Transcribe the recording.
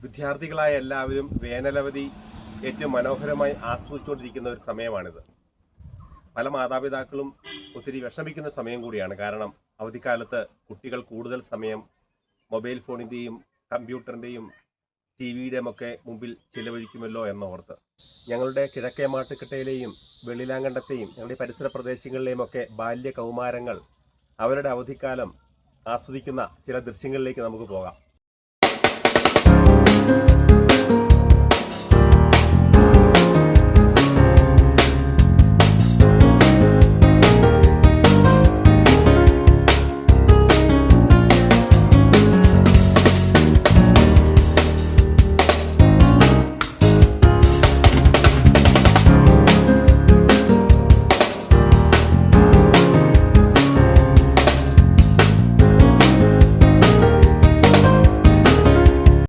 വിദ്യാർത്ഥികളായ എല്ലാവരും വേനലവധി ഏറ്റവും മനോഹരമായി ആസ്വദിച്ചുകൊണ്ടിരിക്കുന്ന ഒരു സമയമാണിത്. പല മാതാപിതാക്കളും ഒത്തിരി വിഷമിക്കുന്ന സമയം കൂടിയാണ്. കാരണം അവധിക്കാലത്ത് കുട്ടികൾ കൂടുതൽ സമയം മൊബൈൽ ഫോണിൻ്റെയും കമ്പ്യൂട്ടറിൻ്റെയും ടി വിയുടെയും ഒക്കെ മുമ്പിൽ ചിലവഴിക്കുമല്ലോ എന്നോർത്ത്. ഞങ്ങളുടെ കിഴക്കേ മാട്ടുക്കട്ടയിലെയും വെള്ളിലാങ്കണ്ടത്തെയും ഞങ്ങളുടെ പരിസര പ്രദേശങ്ങളിലെയും ഒക്കെ ബാല്യ കൗമാരങ്ങൾ അവരുടെ അവധിക്കാലം ആസ്വദിക്കുന്ന ചില ദൃശ്യങ്ങളിലേക്ക് നമുക്ക് പോകാം.